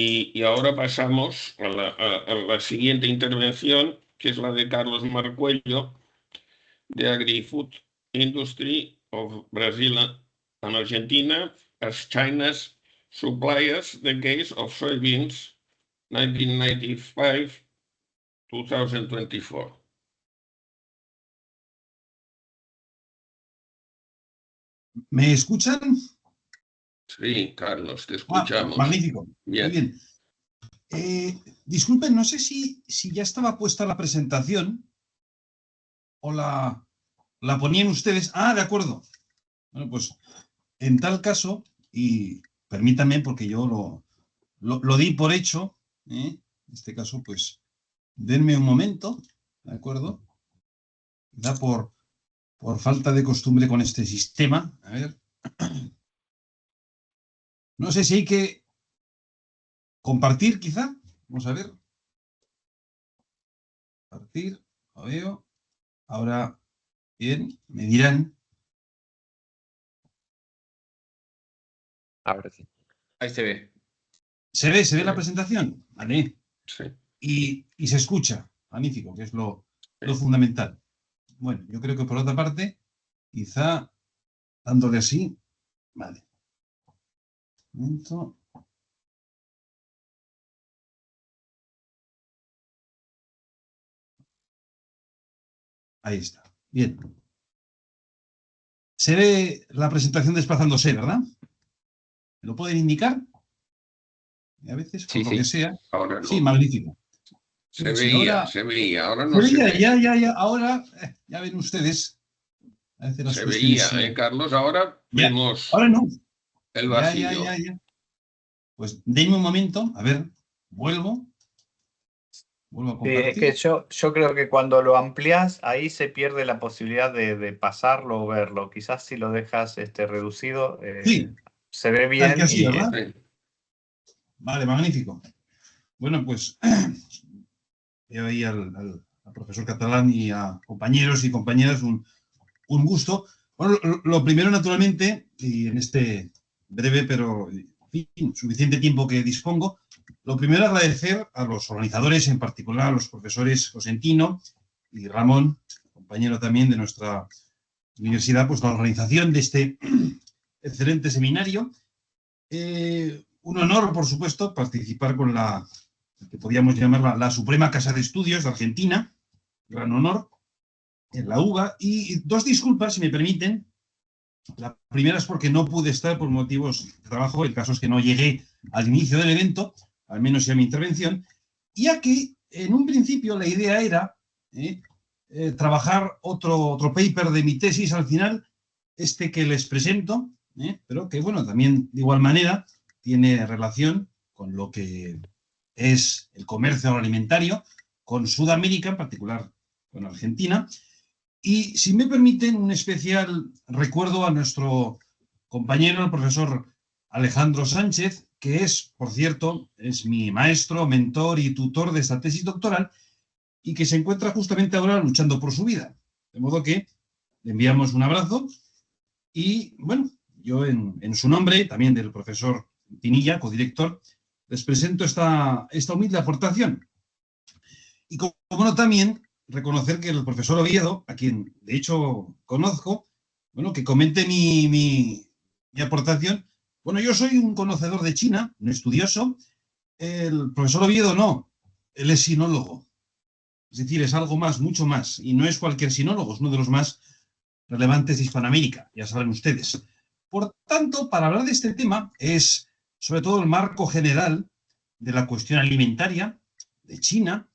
Y ahora pasamos a la siguiente intervención, que es la de Carlos Marcuello, de Agri-Food Industry of Brazil and Argentina as China's suppliers, the case of soybeans 1995-2024. ¿Me escuchan? Sí, Carlos, te escuchamos. Magnífico. Bien. Muy bien. Disculpen, no sé si ya estaba puesta la presentación o la ponían ustedes. Ah, de acuerdo. Bueno, pues en tal caso, y permítanme porque yo lo di por hecho, en este caso, pues denme un momento, ¿de acuerdo? Da por falta de costumbre con este sistema. A ver. No sé si hay que compartir, quizá. Vamos a ver. Compartir, lo veo. Ahora, bien, me dirán. Ahora sí. Ahí se ve. ¿Se ve la presentación? Vale. Sí. Y se escucha. Magnífico, que es lo fundamental. Bueno, yo creo que por otra parte, quizá dándole así. Vale. Un momento. Ahí está. Bien. Se ve la presentación desplazándose, ¿verdad? ¿Me lo pueden indicar? Y a veces, por lo que sea. Ahora no. Sí, magnífico. Se Sí, veía, ahora no se ve. Ya. Ahora, ya ven ustedes. Se veía, Carlos, ahora ya. vemos Ahora no. el vacío. Ya. Pues denme un momento, a ver, vuelvo a compartir. Sí, es que yo creo que cuando lo amplias, ahí se pierde la posibilidad de pasarlo o verlo. Quizás si lo dejas reducido, Sí. se ve bien. Que así, ¿verdad? Sí. Vale, magnífico. Bueno, pues veo ahí al profesor Catalán y a compañeros y compañeras un gusto. Bueno, lo primero, naturalmente, y en este breve pero en fin, suficiente tiempo que dispongo, lo primero agradecer a los organizadores, en particular a los profesores Cosentino y Ramón, compañero también de nuestra universidad, pues la organización de este excelente seminario. Un honor, por supuesto, participar con la que podríamos llamar la Suprema Casa de Estudios de Argentina, gran honor, en la UBA. Y dos disculpas, si me permiten. La primera es porque no pude estar por motivos de trabajo, el caso es que no llegué al inicio del evento, al menos ya mi intervención, y aquí, en un principio, la idea era trabajar otro paper de mi tesis al final, este que les presento, pero que, bueno, también de igual manera tiene relación con lo que es el comercio agroalimentario, con Sudamérica, en particular con Argentina. Y si me permiten, un especial recuerdo a nuestro compañero, el profesor Alejandro Sánchez, que es, por cierto, es mi maestro, mentor y tutor de esta tesis doctoral y que se encuentra justamente ahora luchando por su vida. De modo que le enviamos un abrazo y, bueno, yo en su nombre, también del profesor Pinilla, codirector, les presento esta humilde aportación. Y como no, también reconocer que el profesor Oviedo, a quien de hecho conozco, bueno, que comente mi aportación. Bueno, yo soy un conocedor de China, un estudioso. El profesor Oviedo no, él es sinólogo. Es decir, es algo más, mucho más. Y no es cualquier sinólogo, es uno de los más relevantes de Hispanoamérica, ya saben ustedes. Por tanto, para hablar de este tema es sobre todo el marco general de la cuestión alimentaria de China.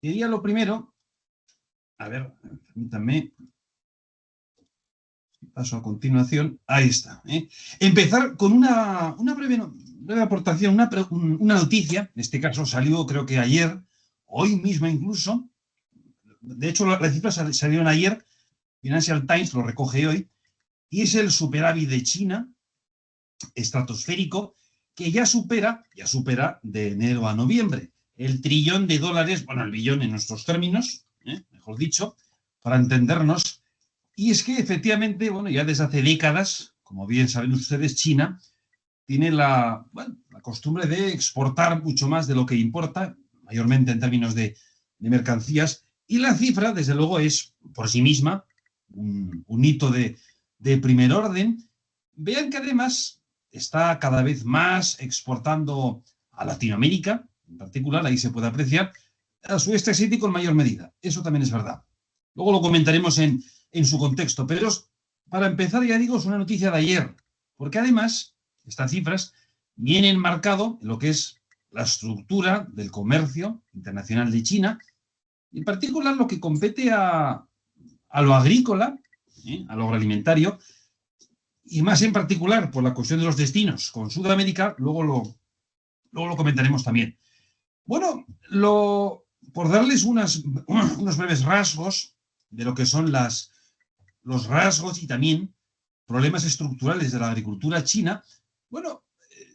Diría lo primero, a ver, permítanme, paso a continuación, ahí está. Empezar con una breve aportación, una noticia, en este caso salió creo que ayer, hoy mismo incluso, de hecho las cifras salieron ayer, Financial Times lo recoge hoy, y es el superávit de China, estratosférico, que ya supera de enero a noviembre el trillón de dólares, bueno, el billón en nuestros términos, mejor dicho, para entendernos. Y es que efectivamente, bueno, ya desde hace décadas, como bien saben ustedes, China tiene la la costumbre de exportar mucho más de lo que importa, mayormente en términos de mercancías, y la cifra, desde luego, es por sí misma un hito de primer orden. Vean que además está cada vez más exportando a Latinoamérica, en particular, ahí se puede apreciar, al sudeste asiático en mayor medida. Eso también es verdad. Luego lo comentaremos en su contexto, pero para empezar, ya digo, es una noticia de ayer, porque además estas cifras vienen marcado en lo que es la estructura del comercio internacional de China, en particular lo que compete a lo agrícola, a lo agroalimentario, y más en particular por la cuestión de los destinos con Sudamérica, luego lo comentaremos también. Bueno, por darles unos breves rasgos de lo que son los rasgos y también problemas estructurales de la agricultura china, bueno,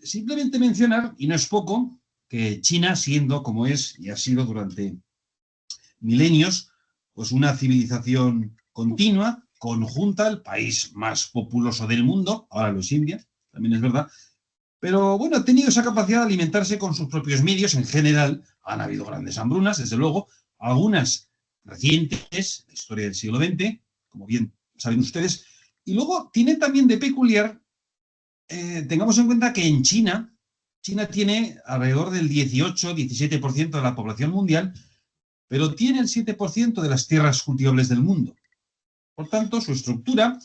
simplemente mencionar, y no es poco, que China, siendo como es y ha sido durante milenios, pues una civilización continua, conjunta, el país más populoso del mundo, ahora lo es India, también es verdad, pero bueno, ha tenido esa capacidad de alimentarse con sus propios medios en general. Han habido grandes hambrunas, desde luego, algunas recientes, la historia del siglo XX, como bien saben ustedes, y luego tiene también de peculiar, tengamos en cuenta que en China tiene alrededor del 18-17% de la población mundial, pero tiene el 7% de las tierras cultivables del mundo. Por tanto, su estructura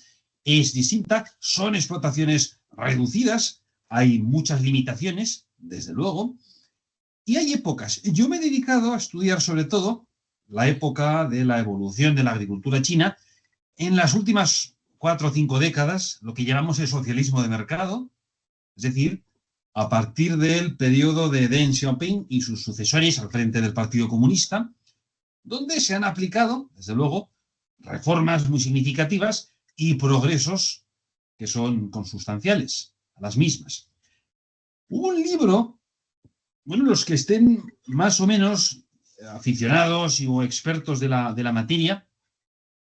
es distinta, son explotaciones reducidas, hay muchas limitaciones, desde luego, y hay épocas. Yo me he dedicado a estudiar sobre todo la época de la evolución de la agricultura china en las últimas 4 o 5 décadas, lo que llamamos el socialismo de mercado, es decir, a partir del periodo de Deng Xiaoping y sus sucesores al frente del Partido Comunista, donde se han aplicado, desde luego, reformas muy significativas y progresos que son consustanciales a las mismas. Hubo un libro, bueno, los que estén más o menos aficionados o expertos de la materia,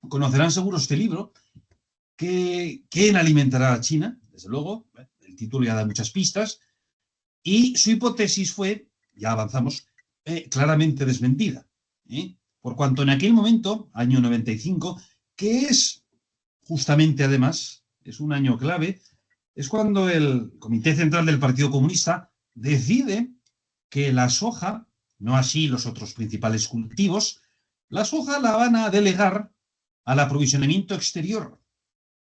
conocerán seguro este libro, ¿Quién alimentará a China? Desde luego, el título ya da muchas pistas, y su hipótesis fue, ya avanzamos, claramente desmentida, por cuanto en aquel momento, año 95, que es justamente además, es un año clave, es cuando el Comité Central del Partido Comunista decide que la soja, no así los otros principales cultivos, la soja la van a delegar al aprovisionamiento exterior.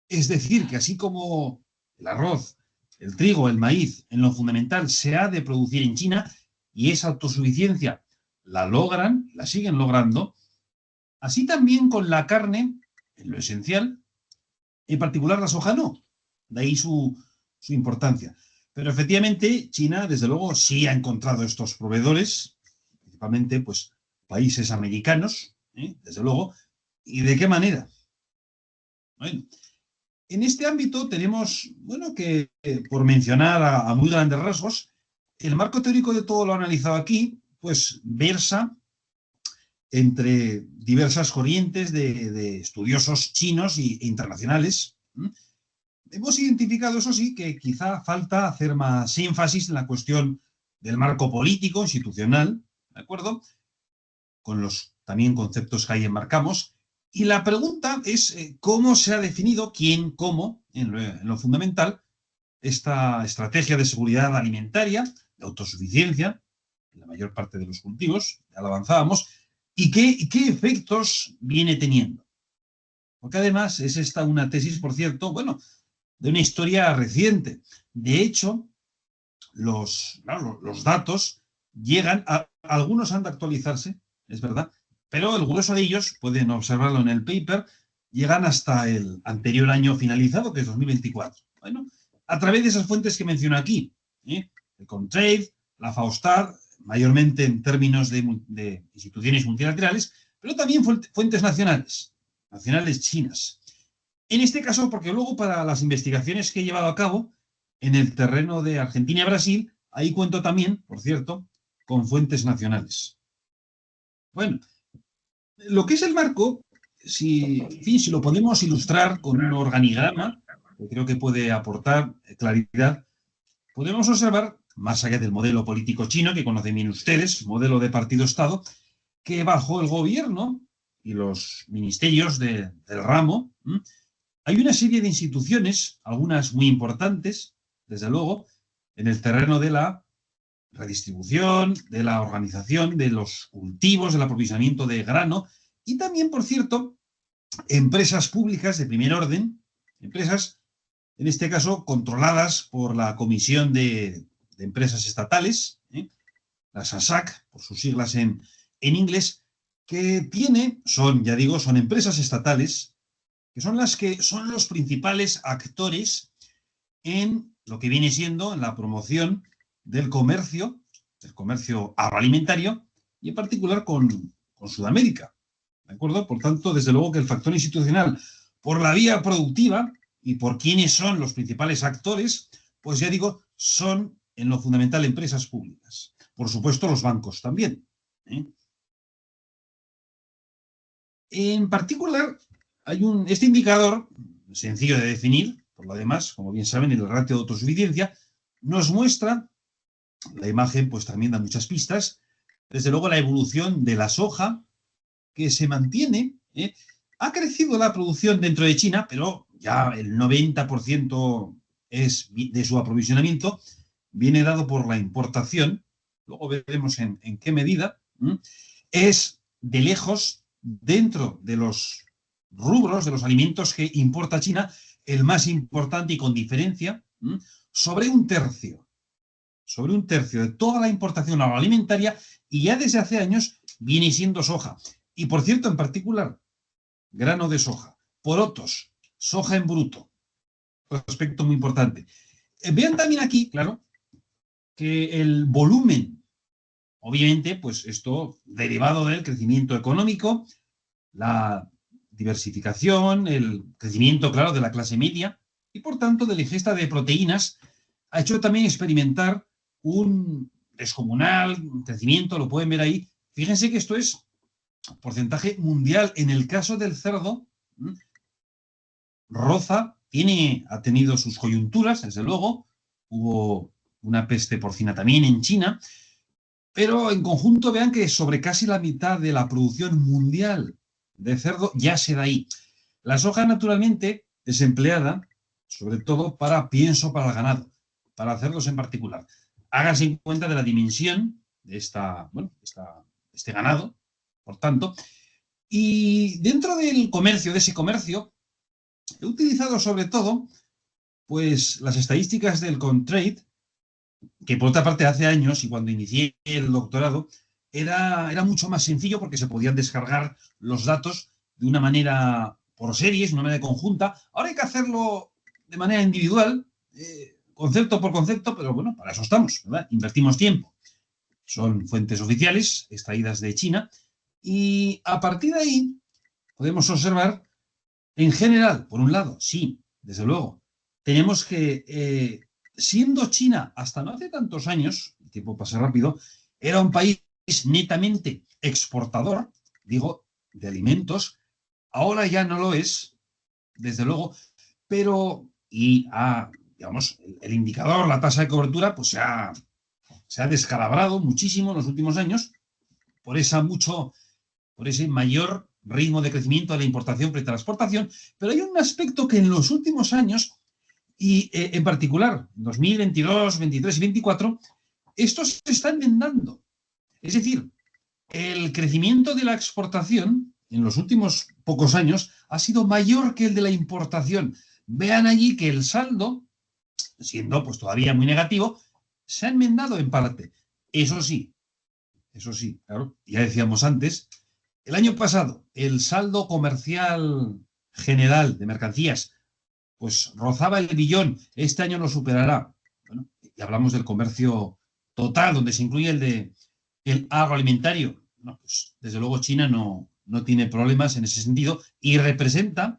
Es decir, que así como el arroz, el trigo, el maíz, en lo fundamental se ha de producir en China y esa autosuficiencia la logran, la siguen logrando, así también con la carne, en lo esencial, en particular la soja no. De ahí su importancia. Pero efectivamente China, desde luego, sí ha encontrado estos proveedores, principalmente pues, países americanos, desde luego. ¿Y de qué manera? Bueno, en este ámbito tenemos, bueno, que por mencionar a muy grandes rasgos, el marco teórico de todo lo analizado aquí, pues versa entre diversas corrientes de estudiosos chinos e internacionales. Hemos identificado, eso sí, que quizá falta hacer más énfasis en la cuestión del marco político, institucional, ¿de acuerdo? Con los también conceptos que ahí enmarcamos. Y la pregunta es cómo se ha definido, quién, cómo, en lo fundamental, esta estrategia de seguridad alimentaria, de autosuficiencia, en la mayor parte de los cultivos, ya lo avanzábamos, y qué efectos viene teniendo. Porque además es esta una tesis, por cierto, bueno, de una historia reciente. De hecho, los datos llegan, algunos han de actualizarse, es verdad, pero el grueso de ellos, pueden observarlo en el paper, llegan hasta el anterior año finalizado, que es 2024. Bueno, a través de esas fuentes que menciono aquí, el Comtrade, la FAO-Star, mayormente en términos de instituciones multilaterales, pero también fuentes nacionales chinas. En este caso, porque luego para las investigaciones que he llevado a cabo en el terreno de Argentina y Brasil, ahí cuento también, por cierto, con fuentes nacionales. Bueno, lo que es el marco, si lo podemos ilustrar con un organigrama, que creo que puede aportar claridad, podemos observar más allá del modelo político chino, que conocen bien ustedes, modelo de partido-estado, que bajo el gobierno y los ministerios del ramo, hay una serie de instituciones, algunas muy importantes, desde luego, en el terreno de la redistribución, de la organización de los cultivos, del aprovisionamiento de grano, y también, por cierto, empresas públicas de primer orden, empresas, en este caso, controladas por la Comisión de Empresas Estatales, la SASAC, por sus siglas en inglés, que son empresas estatales, que son las que son los principales actores en lo que viene siendo la promoción del comercio agroalimentario, y en particular con Sudamérica. ¿De acuerdo? Por tanto, desde luego que el factor institucional, por la vía productiva y por quiénes son los principales actores, pues ya digo, son en lo fundamental empresas públicas. Por supuesto, los bancos también. En particular, hay este indicador, sencillo de definir, por lo demás, como bien saben, el ratio de autosuficiencia, nos muestra, la imagen pues también da muchas pistas, desde luego la evolución de la soja, que se mantiene. Ha crecido la producción dentro de China, pero ya el 90% de su aprovisionamiento viene dado por la importación. Luego veremos en qué medida. Es de lejos, dentro de los rubros, de los alimentos que importa China, el más importante y con diferencia, sobre un tercio de toda la importación agroalimentaria, y ya desde hace años viene siendo soja. Y por cierto, en particular, grano de soja, porotos, soja en bruto, aspecto muy importante. Vean también aquí, claro, que el volumen, obviamente, pues esto derivado del crecimiento económico, la diversificación, el crecimiento, claro, de la clase media, y por tanto de la ingesta de proteínas, ha hecho también experimentar un descomunal crecimiento, lo pueden ver ahí. Fíjense que esto es porcentaje mundial. En el caso del cerdo, roza, ha tenido sus coyunturas, desde luego, hubo una peste porcina también en China, pero en conjunto vean que sobre casi la mitad de la producción mundial de cerdo ya se da ahí. La soja, naturalmente, es empleada sobre todo para pienso para el ganado, para cerdos en particular. Háganse en cuenta de la dimensión de este ganado, por tanto, y dentro del comercio, de ese comercio, he utilizado sobre todo pues las estadísticas del Comtrade, que por otra parte hace años, y cuando inicié el doctorado, era mucho más sencillo porque se podían descargar los datos de una manera por series, de una manera conjunta. Ahora hay que hacerlo de manera individual, concepto por concepto, pero bueno, para eso estamos, ¿verdad? Invertimos tiempo. Son fuentes oficiales extraídas de China, y a partir de ahí podemos observar, en general, por un lado, sí, desde luego, tenemos que, siendo China hasta no hace tantos años, el tiempo pasa rápido, era un país netamente exportador, digo, de alimentos. Ahora ya no lo es, desde luego, pero, digamos, el indicador, la tasa de cobertura, pues se ha descalabrado muchísimo en los últimos años por ese mayor ritmo de crecimiento de la importación frente a la exportación. Pero hay un aspecto que en los últimos años, y en particular 2022, 23 y 24, estos se están enmendando. Es decir, el crecimiento de la exportación en los últimos pocos años ha sido mayor que el de la importación. Vean allí que el saldo, siendo pues todavía muy negativo, se ha enmendado en parte. Eso sí, claro, ya decíamos antes, el año pasado el saldo comercial general de mercancías pues rozaba el billón, este año lo superará. Bueno, y hablamos del comercio total, donde se incluye el agroalimentario. No, pues, desde luego China no tiene problemas en ese sentido y representa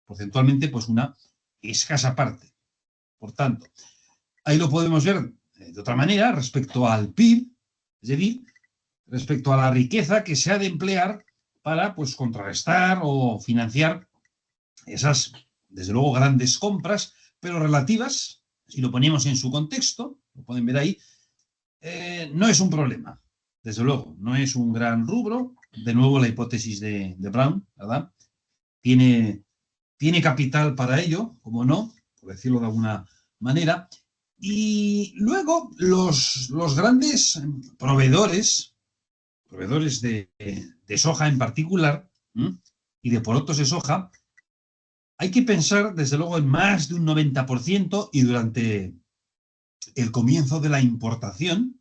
porcentualmente pues una escasa parte. Por tanto, ahí lo podemos ver de otra manera respecto al PIB, es decir, respecto a la riqueza que se ha de emplear para pues contrarrestar o financiar esas, desde luego, grandes compras, pero relativas, si lo ponemos en su contexto, lo pueden ver ahí, no es un problema, desde luego, no es un gran rubro. De nuevo la hipótesis de Brown, ¿verdad? Tiene capital para ello, como no, por decirlo de alguna manera. Y luego los grandes proveedores de soja en particular, y de porotos de soja, hay que pensar desde luego en más de un 90%, y durante el comienzo de la importación,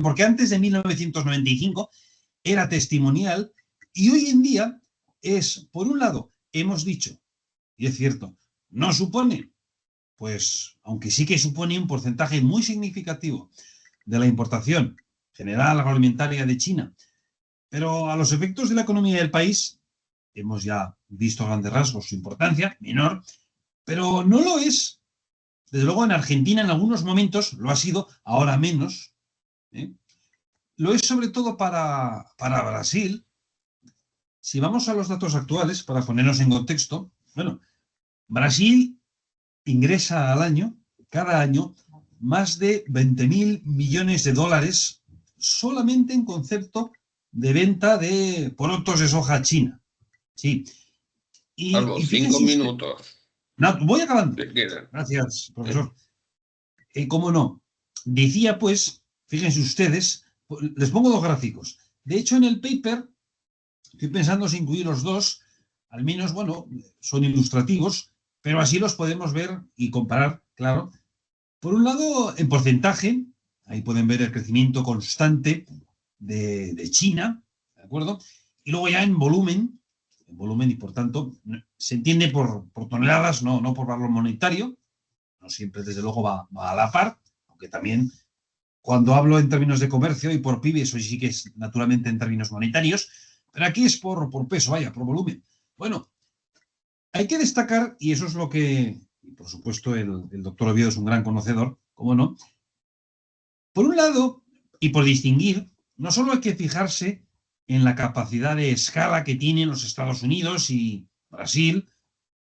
porque antes de 1995 era testimonial, y hoy en día es, por un lado, hemos dicho, y es cierto, no supone, pues, aunque sí que supone un porcentaje muy significativo de la importación general agroalimentaria de China, pero a los efectos de la economía del país, hemos ya visto a grandes rasgos su importancia, menor, pero no lo es. Desde luego en Argentina en algunos momentos lo ha sido, ahora menos. Lo es sobre todo para Brasil. Si vamos a los datos actuales, para ponernos en contexto, bueno, Brasil ingresa al año, cada año, más de 20.000 millones de dólares solamente en concepto de venta de porotos de soja a China. Sí. A los 5 minutos. No, voy acabando. Te quedan. Gracias, profesor. ¿Cómo no? Decía, pues, fíjense ustedes, les pongo dos gráficos. De hecho, en el paper, estoy pensando si incluir los dos, al menos, bueno, son ilustrativos, pero así los podemos ver y comparar, claro. Por un lado, en porcentaje, ahí pueden ver el crecimiento constante de China, ¿de acuerdo? Y luego ya en volumen, y por tanto, se entiende por toneladas, no por valor monetario, no siempre desde luego va a la par, aunque también cuando hablo en términos de comercio y por PIB, eso sí que es naturalmente en términos monetarios, pero aquí es por peso, vaya, por volumen. Bueno, hay que destacar, y eso es lo que, y por supuesto el doctor Oviedo es un gran conocedor, ¿cómo no? Por un lado, y por distinguir, no solo hay que fijarse en la capacidad de escala que tienen los Estados Unidos y Brasil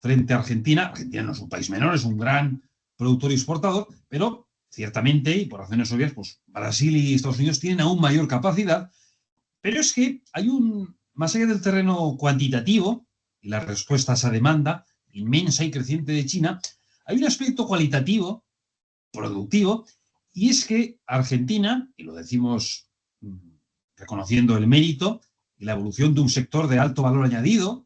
frente a Argentina. Argentina no es un país menor, es un gran productor y exportador, pero ciertamente, y por razones obvias, pues Brasil y Estados Unidos tienen aún mayor capacidad, pero es que hay más allá del terreno cuantitativo y la respuesta a esa demanda inmensa y creciente de China, hay un aspecto cualitativo, productivo, y es que Argentina, y lo decimos reconociendo el mérito y la evolución de un sector de alto valor añadido,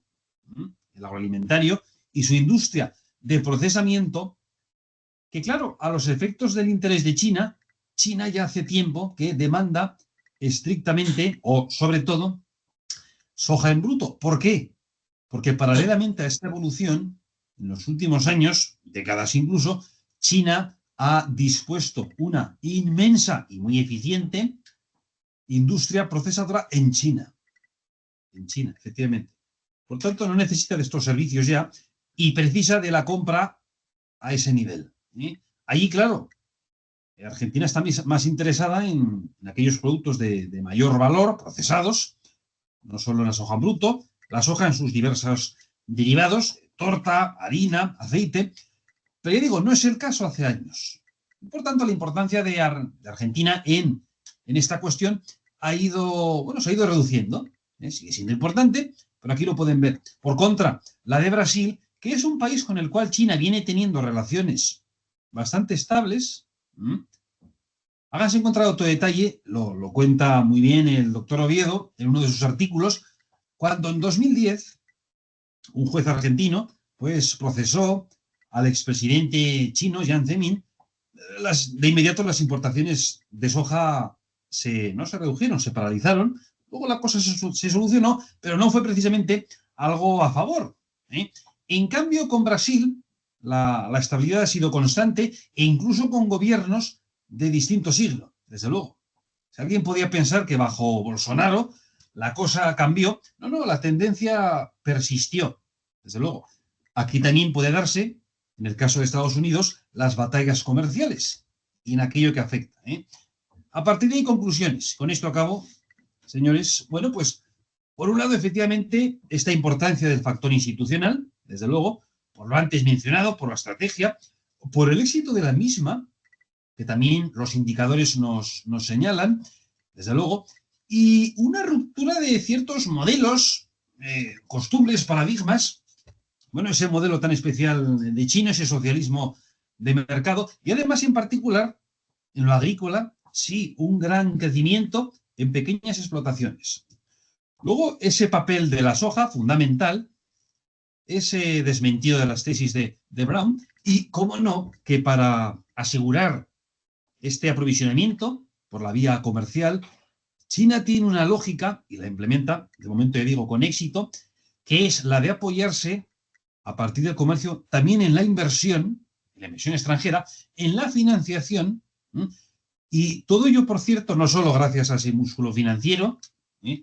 el agroalimentario, y su industria de procesamiento, que claro, a los efectos del interés de China, China ya hace tiempo que demanda estrictamente, o sobre todo, soja en bruto. ¿Por qué? Porque paralelamente a esta evolución, en los últimos años, décadas incluso, China ha dispuesto una inmensa y muy eficiente industria procesadora en China. En China, efectivamente. Por tanto, no necesita de estos servicios ya y precisa de la compra a ese nivel. Allí, claro, Argentina está más interesada en aquellos productos de mayor valor, procesados, no solo en la soja en bruto, la soja en sus diversos derivados, torta, harina, aceite. Pero ya digo, no es el caso hace años. Por tanto, la importancia de Argentina en esta cuestión se ha ido reduciendo. Sigue siendo importante, pero aquí lo pueden ver. Por contra, la de Brasil, que es un país con el cual China viene teniendo relaciones bastante estables. Háganse encontrar otro detalle, lo cuenta muy bien el doctor Oviedo en uno de sus artículos, cuando en 2010 un juez argentino pues procesó al expresidente chino Jiang Zemin, de inmediato las importaciones de soja no se redujeron, se paralizaron. Luego la cosa se solucionó, pero no fue precisamente algo a favor. En cambio, con Brasil, la estabilidad ha sido constante e incluso con gobiernos de distinto signo, desde luego. Si alguien podía pensar que bajo Bolsonaro la cosa cambió, no, la tendencia persistió, desde luego. Aquí también puede darse, en el caso de Estados Unidos, las batallas comerciales y en aquello que afecta. A partir de ahí, conclusiones. Con esto acabo, señores. Bueno, pues, por un lado, efectivamente, esta importancia del factor institucional, desde luego, por lo antes mencionado, por la estrategia, por el éxito de la misma, que también los indicadores nos señalan, desde luego, y una ruptura de ciertos modelos, costumbres, paradigmas. Bueno, ese modelo tan especial de China, ese socialismo de mercado, y además en particular en lo agrícola, sí, un gran crecimiento en pequeñas explotaciones. Luego, ese papel de la soja, fundamental, ese desmentido de las tesis de Brown, y, cómo no, que para asegurar este aprovisionamiento por la vía comercial, China tiene una lógica, y la implementa, de momento ya digo, con éxito, que es la de apoyarse a partir del comercio también en la inversión extranjera, en la financiación, y todo ello, por cierto, no solo gracias a ese músculo financiero,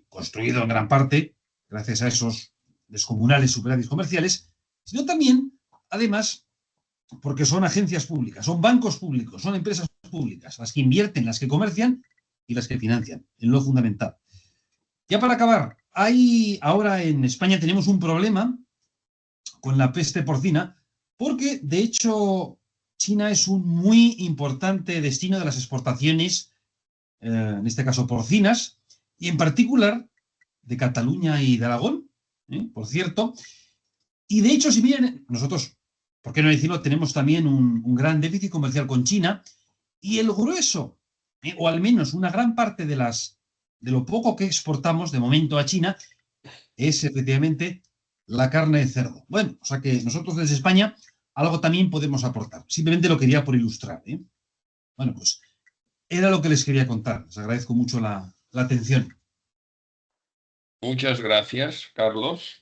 construido en gran parte gracias a esos descomunales superávits comerciales, sino también, además, porque son agencias públicas, son bancos públicos, son empresas públicas, las que invierten, las que comercian y las que financian, en lo fundamental. Ya para acabar, ahora en España tenemos un problema con la peste porcina, porque de hecho China es un muy importante destino de las exportaciones, en este caso porcinas, y en particular de Cataluña y de Aragón, por cierto. Y de hecho, si bien nosotros, ¿por qué no decirlo?, tenemos también un gran déficit comercial con China, y el grueso, o al menos una gran parte de lo poco que exportamos de momento a China, es efectivamente la carne de cerdo. Bueno, o sea que nosotros desde España algo también podemos aportar. Simplemente lo quería por ilustrar. Bueno, pues era lo que les quería contar. Les agradezco mucho la atención. Muchas gracias, Carlos.